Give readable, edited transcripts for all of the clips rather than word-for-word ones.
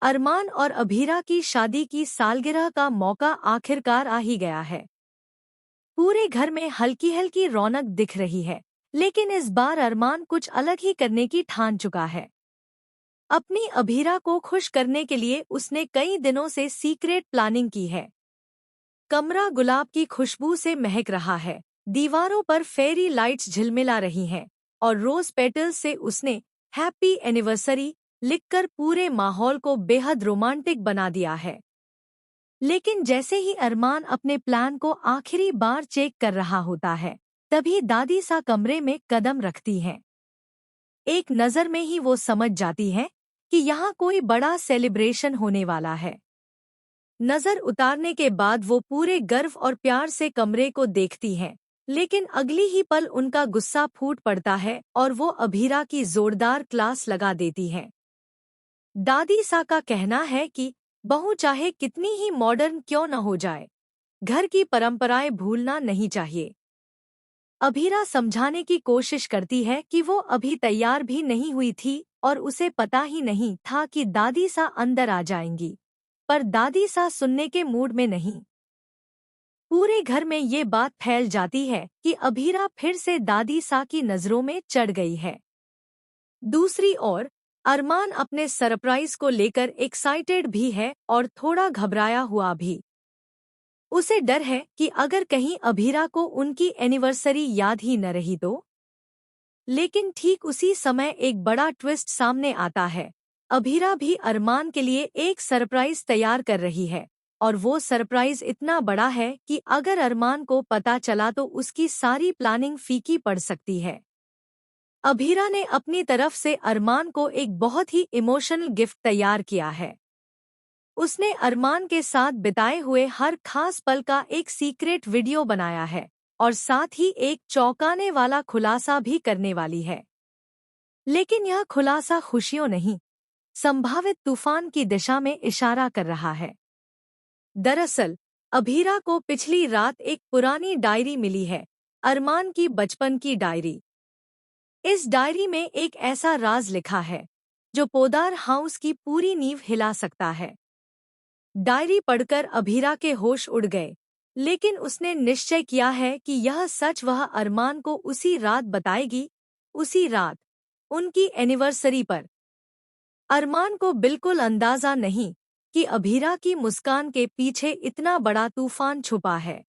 अरमान और अभीरा की शादी की सालगिरह का मौका आखिरकार आ ही गया है। पूरे घर में हल्की हल्की रौनक दिख रही है, लेकिन इस बार अरमान कुछ अलग ही करने की ठान चुका है। अपनी अभीरा को खुश करने के लिए उसने कई दिनों से सीक्रेट प्लानिंग की है। कमरा गुलाब की खुशबू से महक रहा है, दीवारों पर फेरी लाइट्स झिलमिला रही हैं, और रोज पेटल्स से उसने हैप्पी एनिवर्सरी लिखकर पूरे माहौल को बेहद रोमांटिक बना दिया है। लेकिन जैसे ही अरमान अपने प्लान को आखिरी बार चेक कर रहा होता है, तभी दादी सा कमरे में कदम रखती हैं। एक नज़र में ही वो समझ जाती है कि यहाँ कोई बड़ा सेलिब्रेशन होने वाला है। नज़र उतारने के बाद वो पूरे गर्व और प्यार से कमरे को देखती हैं, लेकिन अगली ही पल उनका गुस्सा फूट पड़ता है और वो अभीरा की जोरदार क्लास लगा देती हैं। दादी सा का कहना है कि बहू चाहे कितनी ही मॉडर्न क्यों न हो जाए, घर की परंपराएं भूलना नहीं चाहिए। अभीरा समझाने की कोशिश करती है कि वो अभी तैयार भी नहीं हुई थी और उसे पता ही नहीं था कि दादी सा अंदर आ जाएंगी, पर दादी सा सुनने के मूड में नहीं। पूरे घर में ये बात फैल जाती है कि अभीरा फिर से दादी सा की नजरों में चढ़ गई है। दूसरी ओर अरमान अपने सरप्राइज को लेकर एक्साइटेड भी है और थोड़ा घबराया हुआ भी। उसे डर है कि अगर कहीं अभीरा को उनकी एनिवर्सरी याद ही न रही तो। लेकिन ठीक उसी समय एक बड़ा ट्विस्ट सामने आता है। अभीरा भी अरमान के लिए एक सरप्राइज तैयार कर रही है, और वो सरप्राइज इतना बड़ा है कि अगर अरमान को पता चला तो उसकी सारी प्लानिंग फीकी पड़ सकती है। अभीरा ने अपनी तरफ से अरमान को एक बहुत ही इमोशनल गिफ्ट तैयार किया है। उसने अरमान के साथ बिताए हुए हर खास पल का एक सीक्रेट वीडियो बनाया है, और साथ ही एक चौंकाने वाला खुलासा भी करने वाली है। लेकिन यह खुलासा खुशियों नहीं, संभावित तूफान की दिशा में इशारा कर रहा है। दरअसल अभीरा को पिछली रात एक पुरानी डायरी मिली है, अरमान की बचपन की डायरी। इस डायरी में एक ऐसा राज लिखा है जो पोदार हाउस की पूरी नींव हिला सकता है। डायरी पढ़कर अभीरा के होश उड़ गए, लेकिन उसने निश्चय किया है कि यह सच वह अरमान को उसी रात बताएगी, उसी रात, उनकी एनिवर्सरी पर। अरमान को बिल्कुल अंदाजा नहीं कि अभीरा की मुस्कान के पीछे इतना बड़ा तूफान छुपा है।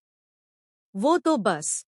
वो तो बस